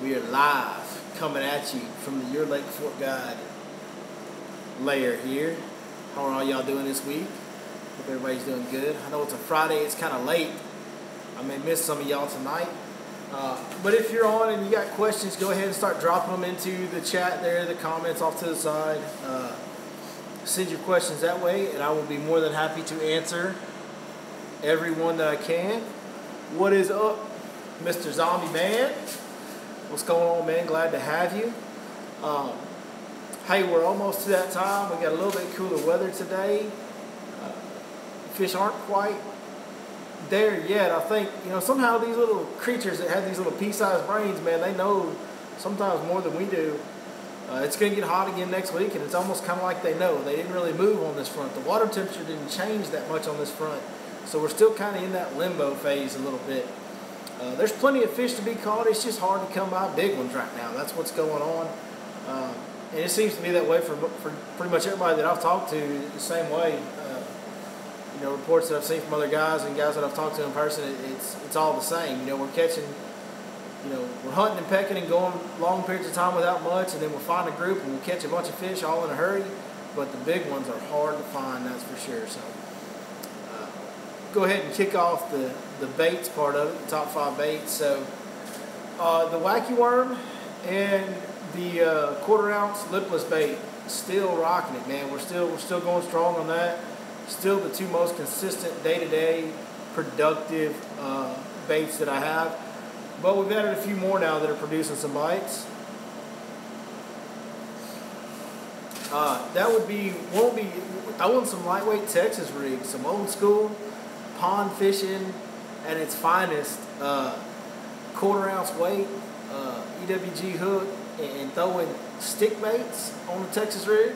We are live coming at you from the Your Lake Fort Guide lair here. How are all y'all doing this week? Hope everybody's doing good. I know it's a Friday, it's kind of late. I may miss some of y'all tonight. But if you're on and you got questions, go ahead and start dropping them into the chat there, the comments off to the side. Send your questions that way, and I will be more than happy to answer every one that I can. What is up, Mr. Zombie Man? What's going on, man? Glad to have you. Hey, we're almost to that time. We got a little bit cooler weather today. Fish aren't quite there yet. I think, somehow these little creatures that have these little pea-sized brains, man, they know sometimes more than we do. It's going to get hot again next week, and it's almost kind of like they know. They didn't really move on this front. The water temperature didn't change that much on this front, so we're still kind of in that limbo phase a little bit. There's plenty of fish to be caught. It's just hard to come by big ones right now. That's what's going on. And it seems to be that way for pretty much everybody that I've talked to, the same way. Reports that I've seen from other guys and guys that I've talked to in person, it's all the same. We're catching, we're hunting and pecking and going long periods of time without much, and then we'll find a group and we'll catch a bunch of fish all in a hurry. But the big ones are hard to find, that's for sure. So go ahead and kick off the baits part of it, the top 5 baits. So the wacky worm and the 1/4 ounce lipless bait, still rocking it, man. We're still going strong on that. Still the two most consistent day-to-day productive baits that I have. But we've added a few more now that are producing some bites. That would be, I want some lightweight Texas rigs, some old school pond fishing at its finest, 1/4 ounce weight, EWG hook, and throwing stick baits on the Texas rig,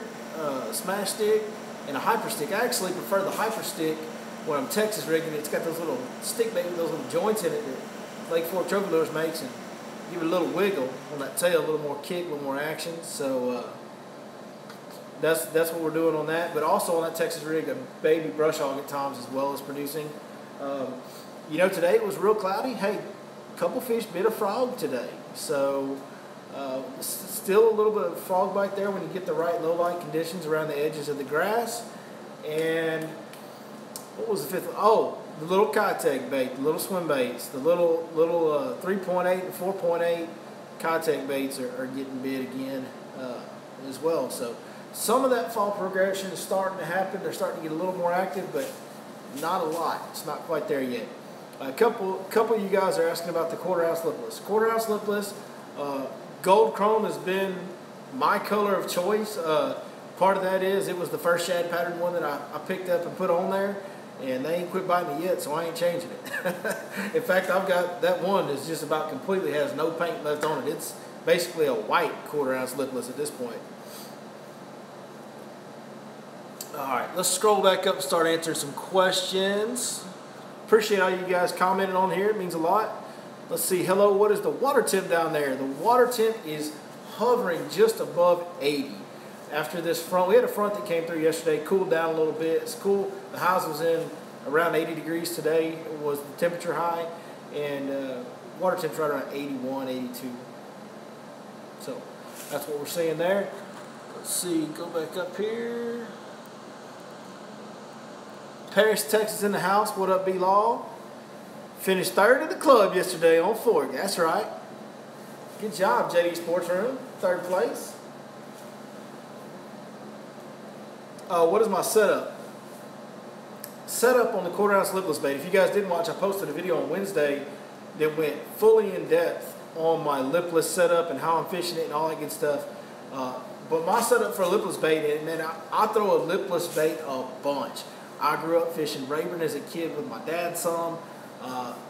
smash stick, and a hyper stick. I actually prefer the hyper stick when I'm Texas rigging. It's got those little stick bait with those little joints in it that Lake Fork Trophy Lures makes, and give it a little wiggle on that tail, a little more kick, a little more action. So that's what we're doing on that. But also on that Texas rig, a baby brush hog at times as well as producing. Today it was real cloudy. Hey, a couple fish bit a frog today. So still a little bit of frog bite there when you get the right low light conditions around the edges of the grass. And what was the 5th? Oh, the little Kitech bait, the little swim baits, the little 3.8 and 4.8 Kitech baits are getting bit again as well. So some of that fall progression is starting to happen. They're starting to get a little more active, but not a lot. It's not quite there yet. A couple of you guys are asking about the 1/4 ounce lipless. 1/4 ounce lipless. Gold chrome has been my color of choice. Part of that is it was the first shad pattern one that I picked up and put on there, and they ain't quit biting me yet, so I ain't changing it. In fact, I've got that one that's just about completely has no paint left on it. It's basically a white 1/4 ounce lipless at this point. All right, let's scroll back up and start answering some questions. Appreciate all you guys commenting on here. It means a lot. Let's see. Hello, what is the water temp down there? The water temp is hovering just above 80. After this front, we had a front that came through yesterday, cooled down a little bit. It's cool. The highs was in around 80 degrees today. It was the temperature high, and water temp's right around 81, 82. So that's what we're seeing there. Let's see. Go back up here. Paris, Texas in the house. What up, B-Law? Finished 3rd in the club yesterday on Fork. That's right. Good job, JD Sports Room. 3rd place. What is my setup? Setup on the 1/4 ounce lipless bait. If you guys didn't watch, I posted a video on Wednesday that went fully in depth on my lipless setup and how I'm fishing it and all that good stuff. But my setup for a lipless bait, and man, I throw a lipless bait a bunch. I grew up fishing Rayburn as a kid with my dad some.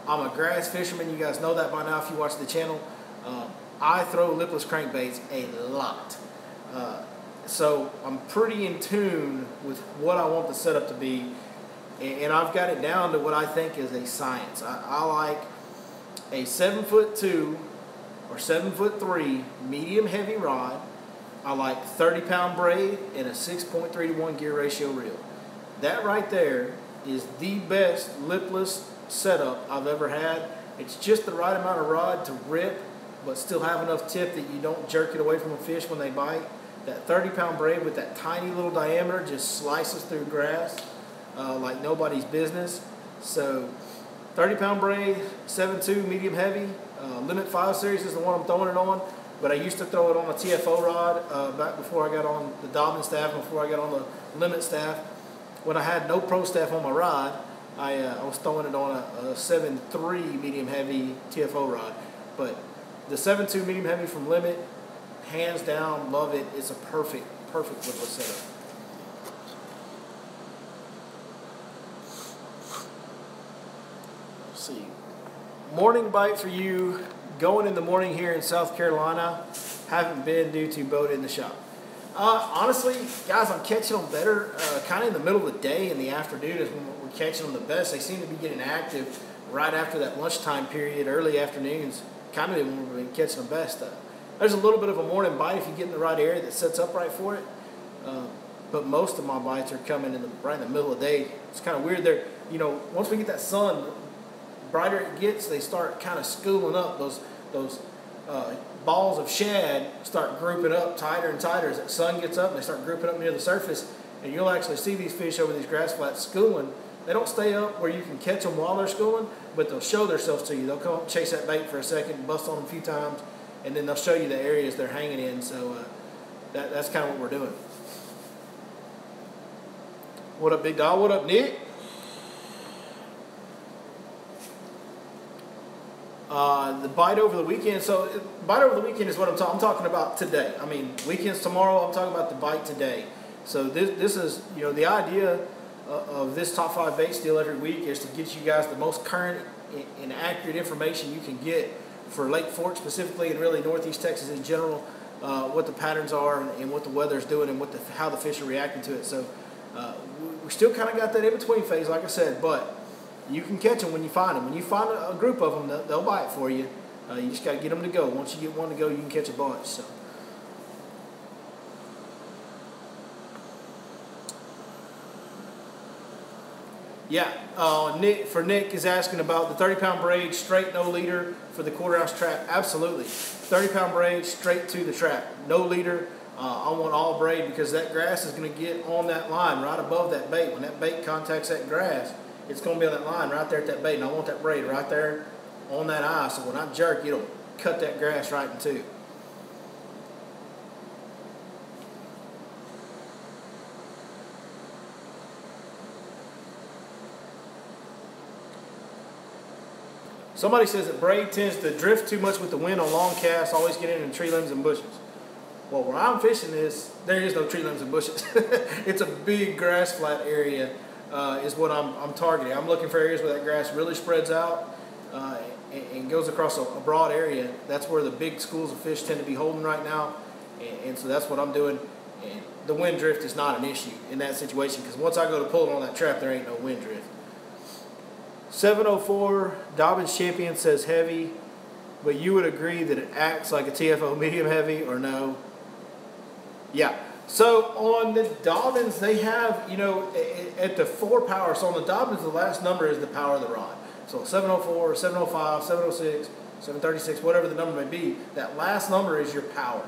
I'm a grass fisherman. You guys know that by now if you watch the channel. I throw lipless crankbaits a lot. So I'm pretty in tune with what I want the setup to be. And I've got it down to what I think is a science. I like a 7'2" or 7'3" medium heavy rod. I like 30-pound braid and a 6.3 to 1 gear ratio reel. That right there is the best lipless setup I've ever had. It's just the right amount of rod to rip but still have enough tip that you don't jerk it away from a fish when they bite. That 30-pound braid with that tiny little diameter just slices through grass like nobody's business. So 30-pound braid, 7.2 medium heavy. Limit 5 series is the one I'm throwing it on, but I used to throw it on a TFO rod back before I got on the Dobbins staff, before I got on the Limit staff. When I had no pro staff on my rod, I was throwing it on a 7.3 medium heavy TFO rod. But the 7.2 medium heavy from Limit, hands down, love it. It's a perfect whiplet setup. Let's see. Morning bite for you. Going in the morning here in South Carolina. Haven't been due to boat in the shop. Honestly, guys, I'm catching them better kind of in the middle of the day. In the afternoon is when we're catching them the best. They seem to be getting active right after that lunchtime period. Early afternoons, kind of when we've been catching them best. There's a little bit of a morning bite if you get in the right area that sets up right for it. But most of my bites are coming right in the middle of the day. It's kind of weird. There, once we get that sun, brighter it gets, they start kind of schooling up. Those balls of shad start grouping up tighter and tighter as that sun gets up. They start grouping up near the surface, and you'll actually see these fish over these grass flats schooling. They don't stay up where you can catch them while they're schooling, but they'll show themselves to you. They'll come up and chase that bait for a second, bust on them a few times, and then they'll show you the areas they're hanging in. So that's kind of what we're doing. What up, Big Dog? What up, Nick? The bite over the weekend. So bite over the weekend is what I'm talking about today. I mean, weekends tomorrow. I'm talking about the bite today. So this is, the idea of this top 5 bait steal every week is to get you guys the most current and accurate information you can get for Lake Fork specifically, and really Northeast Texas in general, what the patterns are and what the weather's doing and how the fish are reacting to it. So we still kind of got that in-between phase, like I said, but you can catch them when you find them. When you find a group of them, they'll bite for you. You just got to get them to go. Once you get one to go, you can catch a bunch. So. Yeah, Nick is asking about the 30-pound braid, straight, no leader for the quarter-ounce trap. Absolutely. 30-pound braid, straight to the trap. No leader. I want all braid because that grass is going to get on that line right above that bait. When that bait contacts that grass, it's going to be on that line right there at that bait, and I want that braid right there on that eye. So when I jerk, it'll cut that grass right in two. Somebody says that braid tends to drift too much with the wind on long casts, always getting in tree limbs and bushes. Well, where I'm fishing there is no tree limbs and bushes. It's a big grass flat area is what I'm targeting. I'm looking for areas where that grass really spreads out and goes across a broad area. That's where the big schools of fish tend to be holding right now, and so that's what I'm doing. And the wind drift is not an issue in that situation because once I go to pull it on that trap, there ain't no wind drift. 704 Dobbins Champion says heavy, but you would agree that it acts like a TFO medium heavy or no? Yeah. So on the Dobbins, they have, at the 4 power. So on the Dobbins, the last number is the power of the rod. So 704, 705, 706, 736, whatever the number may be, that last number is your power.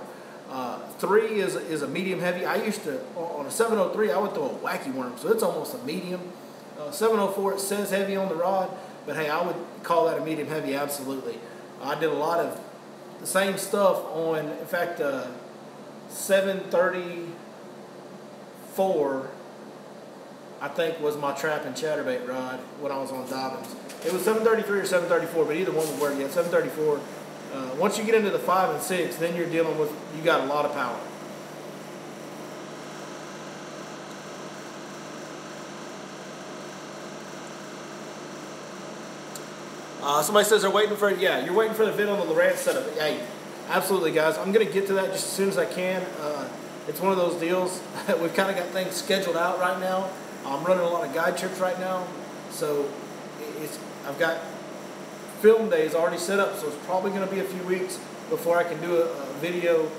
3 is a medium heavy. I used to, on a 703, I would throw a wacky worm, so it's almost a medium. 704, it says heavy on the rod, but hey, I would call that a medium heavy, absolutely. I did a lot of the same stuff on, in fact, 734, I think, was my trap and chatterbait rod when I was on Dobbins. It was 733 or 734, but either one would work. Yeah, 734. Once you get into the 5 and 6, then you're dealing with, you got a lot of power. Somebody says they're waiting for it. Yeah, you're waiting for the vid on the Lowrance setup. Hey, absolutely, guys. I'm going to get to that just as soon as I can. It's one of those deals. We've kind of got things scheduled out right now. I'm running a lot of guide trips right now. So I've got film days already set up, so it's probably going to be a few weeks before I can do a video,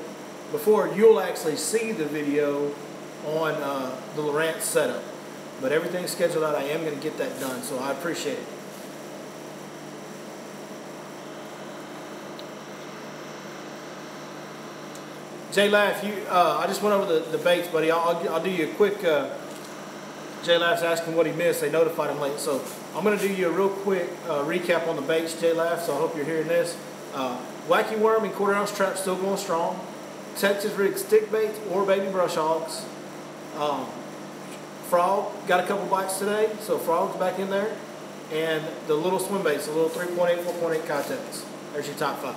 before you'll actually see the video on the Lowrance setup. But everything's scheduled out. I am going to get that done, so I appreciate it. J Laugh, I just went over the baits, buddy. I'll do you a quick. J Laugh's asking what he missed. They notified him late, so I'm gonna do you a real quick recap on the baits, J Laugh. So I hope you're hearing this. Wacky worm and 1/4 ounce trap still going strong. Texas rig stick baits or baby brush hogs. Frog got a couple bites today, so frog's back in there. And the little swim baits, the little 3.8, 4.8 Kitex. There's your top 5.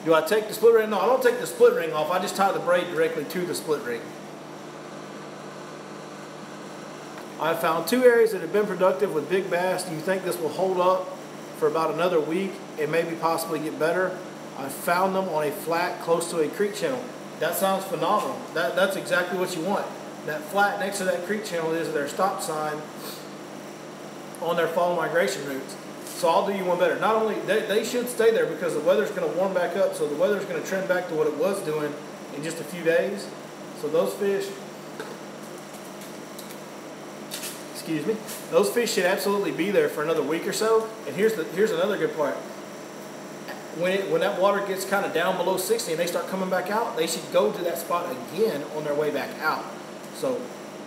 Do I take the split ring? No, I don't take the split ring off. I just tie the braid directly to the split ring. I found 2 areas that have been productive with big bass. Do you think this will hold up for about another week and maybe possibly get better? I found them on a flat close to a creek channel. That sounds phenomenal. That's exactly what you want. That flat next to that creek channel is their stop sign on their fall migration routes. So I'll do you one better. Not only, they should stay there because the weather's going to warm back up, so the weather's going to trend back to what it was doing in just a few days. So those fish, excuse me, those fish should absolutely be there for another week or so. And here's another good part. When that water gets kind of down below 60 and they start coming back out, they should go to that spot again on their way back out. So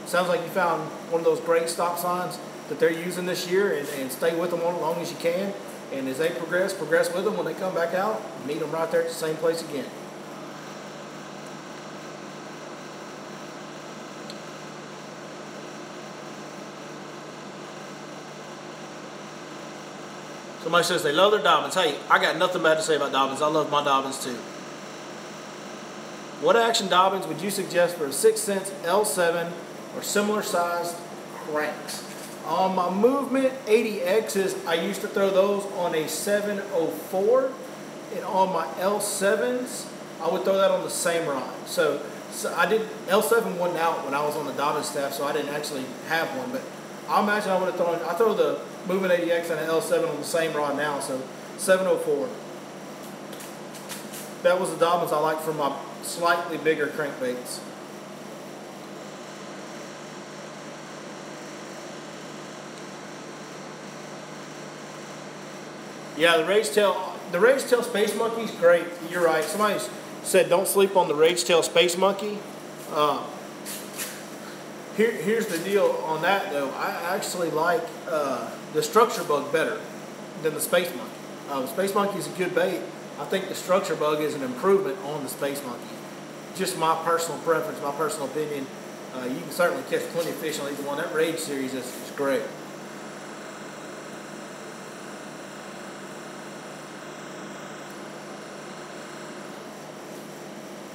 sounds like you found one of those great stop signs that they're using this year, and stay with them as long as you can. And as they progress with them. When they come back out, meet them right there at the same place again. Somebody says they love their Dobyns. Hey, I got nothing bad to say about Dobyns. I love my Dobyns too. What action Dobyns would you suggest for a 6 cents L7 or similar sized cranks? On my Movement 80Xs, I used to throw those on a 704, and on my L7s, I would throw that on the same rod. So I did, L7 wasn't out when I was on the Dobyns staff, so I didn't actually have one, but I imagine I would have thrown, I throw the Movement 80X and an L7 on the same rod now, so 704. That was the Dobyns I liked for my slightly bigger crankbaits. Yeah, the Rage Tail Space Monkey is great. You're right. Somebody said don't sleep on the Rage Tail Space Monkey. Here's the deal on that though. I actually like the Structure Bug better than the Space Monkey. Space Monkey is a good bait. I think the Structure Bug is an improvement on the Space Monkey. Just my personal preference, my personal opinion. You can certainly catch plenty of fish on either one. That Rage series is great.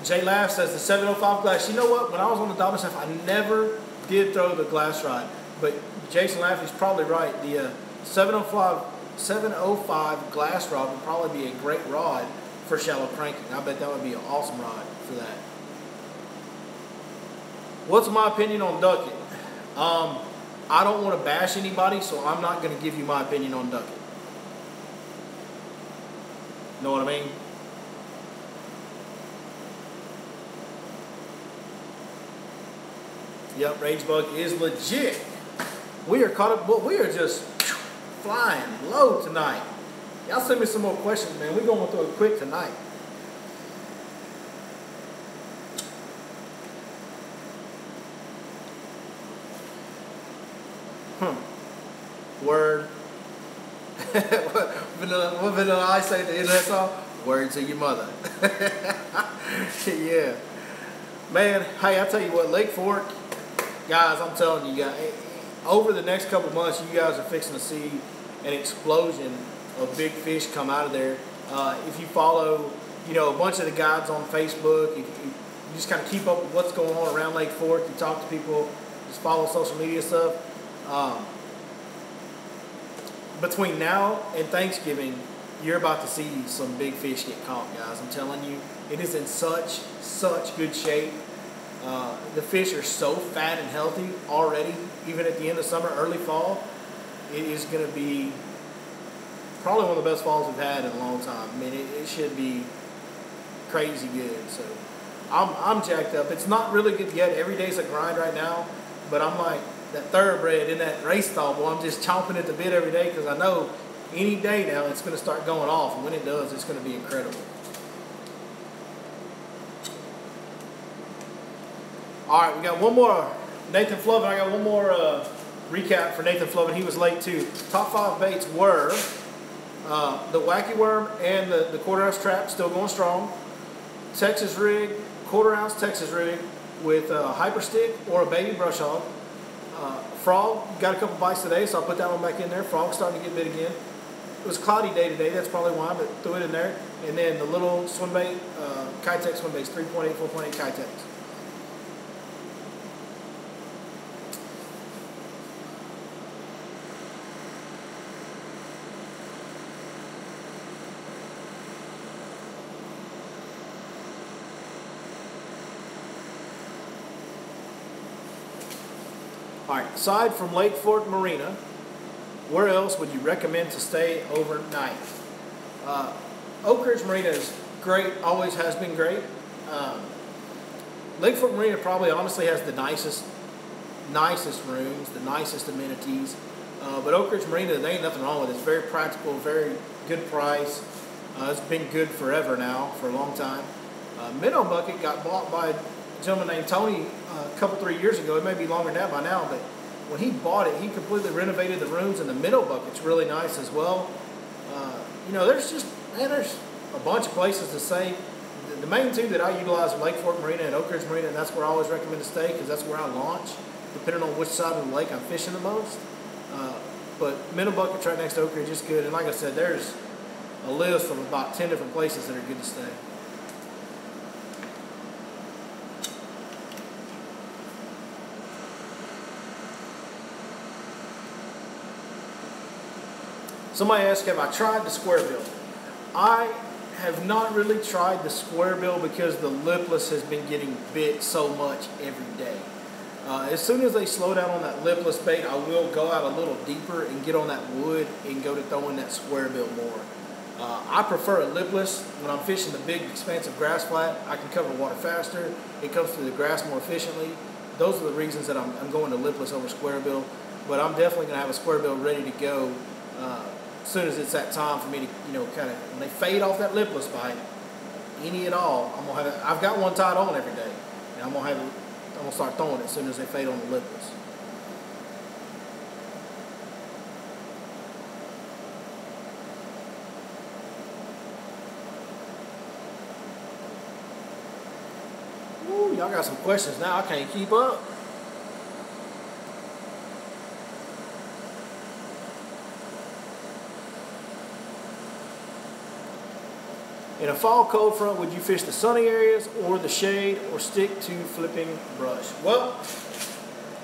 Jay Laugh says the 705 glass. You know what? When I was on the Dobyns staff, I never did throw the glass rod. But Jason Laugh is probably right. The 705 glass rod would probably be a great rod for shallow cranking. I bet that would be an awesome rod for that. What's my opinion on ducking? I don't want to bash anybody, so I'm not going to give you my opinion on ducking. Know what I mean? Yep, Rage Bug is legit. We are caught up, but we are just flying low tonight. Y'all send me some more questions, man. We're going through it quick tonight. Word. What Vanilla Ice say at the end of that song? Word to your mother. Yeah. Man, hey, I tell you what, Lake Fork, guys, I'm telling you guys, over the next couple months, you guys are fixing to see an explosion of big fish come out of there. If you follow, a bunch of the guides on Facebook, if you just kind of keep up with what's going on around Lake Fork, you talk to people, just follow social media stuff. Between now and Thanksgiving, you're about to see some big fish get caught, guys. I'm telling you, it is in such good shape. The fish are so fat and healthy already, even at the end of summer, early fall. It is going to be probably one of the best falls we've had in a long time. I mean, it should be crazy good. So I'm jacked up. It's not really good yet. Every day's a grind right now, but I'm like that thoroughbred in that race stall, boy. I'm just chomping at the bit every day because I know any day now it's going to start going off, and when it does, it's going to be incredible. All right, we got one more. Nathan Flovin, I got one more recap for Nathan Flovin. He was late too. Top 5 baits were the Wacky Worm and the quarter-ounce trap, still going strong. Texas rig, quarter-ounce Texas rig with a hyper stick or a baby brush hog. Frog, got a couple bites today, so I'll put that one back in there. Frog's starting to get bit again. It was a cloudy day today, that's probably why, but threw it in there. And then the little swim bait, Keitech swim baits, 3.8, 4.8 Keitech. All right, aside from Lake Fork Marina, where else would you recommend to stay overnight? Oak Ridge Marina is great, always has been great. Lake Fork Marina probably honestly has the nicest rooms, the nicest amenities. But Oak Ridge Marina, there ain't nothing wrong with it. It's very practical, very good price. It's been good forever now, for a long time. Minnow Bucket got bought by a gentleman named Tony a couple, 3 years ago. It may be longer than that by now, but when he bought it, he completely renovated the rooms, and the Minnow Bucket's really nice as well. You know, there's a bunch of places to stay. The main two that I utilize are Lake Fork Marina and Oak Ridge Marina, and that's where I always recommend to stay because that's where I launch, depending on which side of the lake I'm fishing the most. But Minnow Bucket's right next to Oak Ridge is good, and like I said, there's a list of about 10 different places that are good to stay. Somebody asked, have I tried the square bill? I have not really tried the square bill because the lipless has been getting bit so much every day. As soon as they slow down on that lipless bait, I will go out a little deeper and get on that wood and go to throwing that square bill more. I prefer a lipless. When I'm fishing the big, expansive grass flat, I can cover water faster. It comes through the grass more efficiently. Those are the reasons that I'm going to lipless over square bill. But I'm definitely going to have a square bill ready to go as soon as it's that time for me to, you know, kind of, when they fade off that lipless bite, any at all, I'm gonna have it. I've got one tied on every day, and I'm gonna start throwing it as soon as they fade on the lipless. Ooh, y'all got some questions now. I can't keep up. In a fall cold front, would you fish the sunny areas or the shade or stick to flipping brush? Well,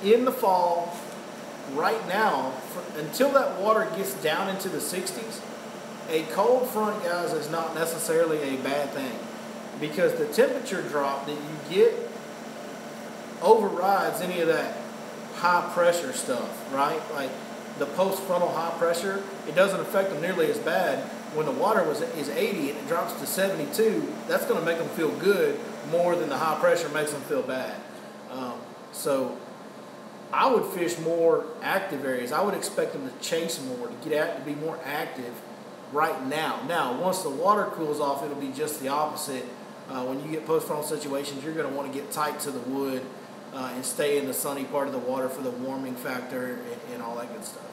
in the fall, right now, until that water gets down into the 60s, a cold front, guys, is not necessarily a bad thing because the temperature drop that you get overrides any of that high pressure stuff, right? Like the post-frontal high pressure, it doesn't affect them nearly as bad. When the water is 80 and it drops to 72, that's going to make them feel good more than the high pressure makes them feel bad. So I would fish more active areas. I would expect them to chase more, to get out, to be more active right now. Now, once the water cools off, it'll be just the opposite. When you get post-frontal situations, you're going to want to get tight to the wood and stay in the sunny part of the water for the warming factor and all that good stuff.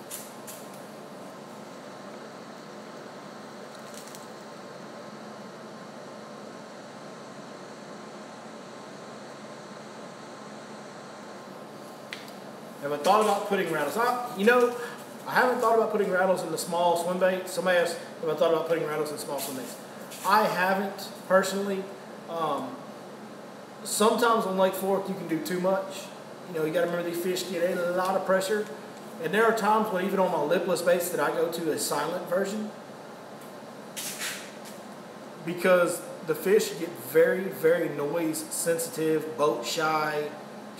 Have I thought about putting rattles? I haven't thought about putting rattles in the small swim bait. Somebody asked, have I thought about putting rattles in small swim baits? I haven't, personally. Sometimes on Lake Fork, you can do too much. You know, you got to remember these fish get a lot of pressure. And there are times when even on my lipless baits that I go to a silent version because the fish get very, very noise sensitive, boat shy,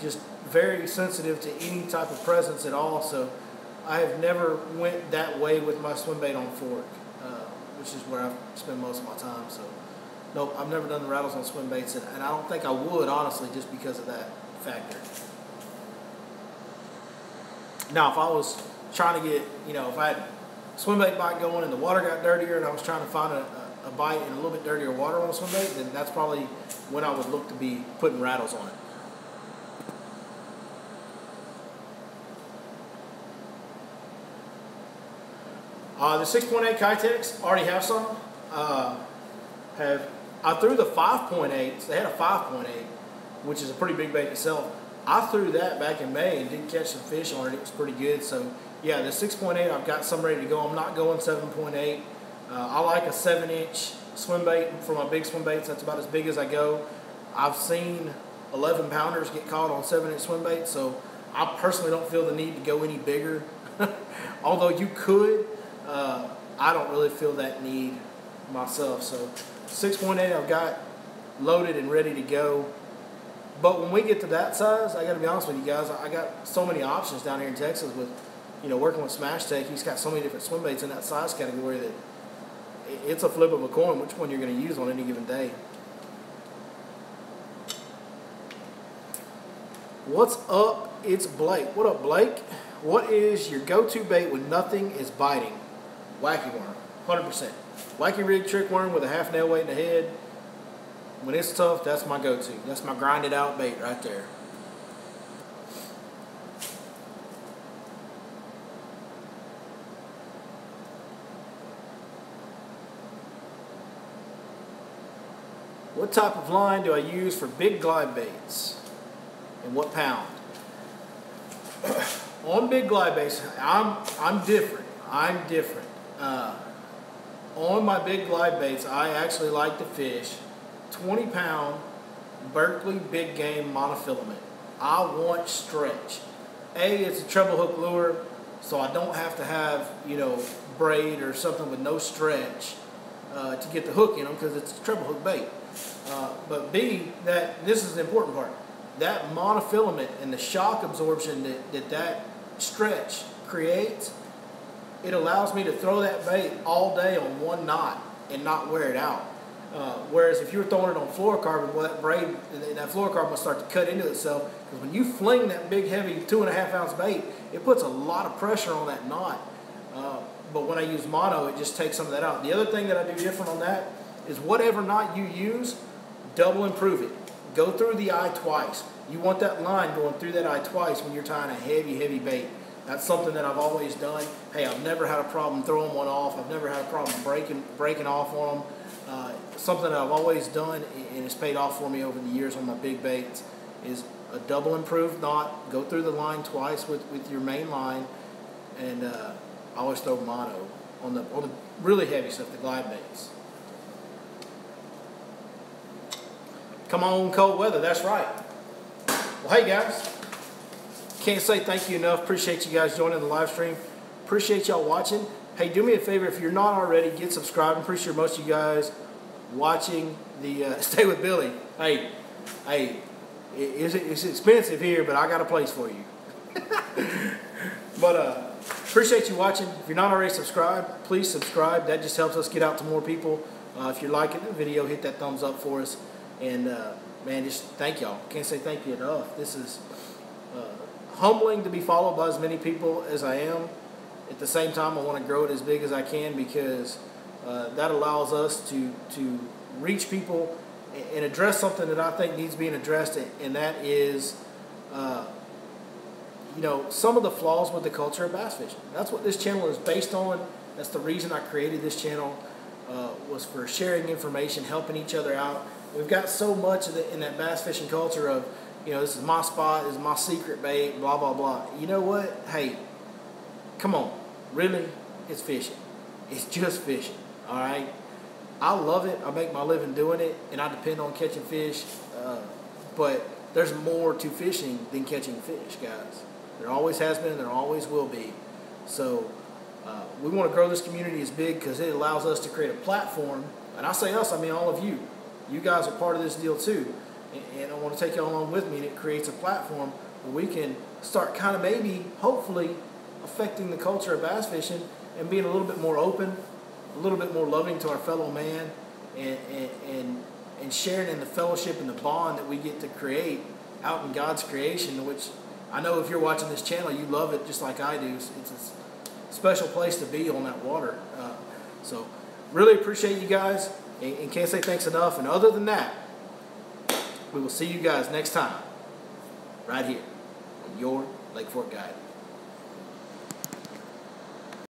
just very sensitive to any type of presence at all. So I have never went that way with my swim bait on fork, which is where I spend most of my time. So nope, I've never done the rattles on swim baits, and I don't think I would, honestly, just because of that factor. Now, if I was trying to get, you know, if I had swim bait bite going and the water got dirtier and I was trying to find a bite in a little bit dirtier water on a swim bait, then that's probably when I would look to be putting rattles on it. The 6.8 Kitex, already have some. I threw the 5.8s. They had a 5.8, which is a pretty big bait itself. I threw that back in May and did catch some fish on it. It was pretty good. So yeah, the 6.8, I've got some ready to go. I'm not going 7.8. I like a 7-inch swim bait for my big swim baits. That's about as big as I go. I've seen 11 pounders get caught on 7-inch swim baits, so I personally don't feel the need to go any bigger. Although you could, I don't really feel that need myself. So 6.8 I've got loaded and ready to go. But when we get to that size, I got to be honest with you guys, I got so many options down here in Texas with, working with Smash Tech. He's got so many different swim baits in that size category that it's a flip of a coin which one you're going to use on any given day. What's up? It's Blake. What up, Blake? What is your go-to bait when nothing is biting? Wacky worm, 100%. Wacky rig trick worm with a half nail weight in the head. When it's tough, that's my go-to. That's my grinded out bait right there. What type of line do I use for big glide baits? And what pound? On big glide baits, I'm different. I'm different. On my big glide baits, I actually like to fish 20-pound Berkley big game monofilament. I want stretch. It's a treble hook lure, so I don't have to have braid or something with no stretch to get the hook in them because it's a treble hook bait. But B, this is the important part. That monofilament and the shock absorption that stretch creates, it allows me to throw that bait all day on one knot and not wear it out. Whereas if you were throwing it on fluorocarbon, well, that fluorocarbon will start to cut into itself, because when you fling that big heavy 2.5 ounce bait, it puts a lot of pressure on that knot. But when I use mono, it just takes some of that out. The other thing that I do different on that is whatever knot you use, double improve it. Go through the eye twice. You want that line going through that eye twice when you're tying a heavy bait. That's something that I've always done. Hey, I've never had a problem throwing one off. I've never had a problem breaking off on them. Something that I've always done, and it's paid off for me over the years on my big baits, is a double improved knot. Go through the line twice with your main line, and I always throw mono on the really heavy stuff, the glide baits. Come on, cold weather. That's right. Well, hey guys, can't say thank you enough. Appreciate you guys joining the live stream. Appreciate y'all watching. Hey, do me a favor, if you're not already, get subscribed. I'm pretty sure most of you guys watching the Stay with Billy. Hey, it's expensive here, but I got a place for you. But appreciate you watching. If you're not already subscribed, please subscribe. That just helps us get out to more people. If you're liking the video, hit that thumbs up for us. And man, just thank y'all. Can't say thank you enough. This is humbling to be followed by as many people as I am. At the same time, I want to grow it as big as I can, because that allows us to reach people and address something that I think needs being addressed, and that is some of the flaws with the culture of bass fishing. That's what this channel is based on. That's the reason I created this channel, was for sharing information, helping each other out. We've got so much in that bass fishing culture of, this is my spot, this is my secret bait, blah, blah, blah. You know what? Hey, come on. Really? It's fishing. It's just fishing, all right? I love it. I make my living doing it, and I depend on catching fish. But there's more to fishing than catching fish, guys. There always has been, and there always will be. So we want to grow this community as big, because it allows us to create a platform. And I say us, I mean all of you. You guys are part of this deal too. And I want to take you along with me, and it creates a platform where we can start kind of maybe, hopefully, affecting the culture of bass fishing and being a little bit more open, a little bit more loving to our fellow man, and sharing in the fellowship and the bond that we get to create out in God's creation, which I know if you're watching this channel, you love it just like I do. It's special place to be on that water. So really appreciate you guys, and can't say thanks enough. And other than that, we will see you guys next time right here on your Lake Fork Guide.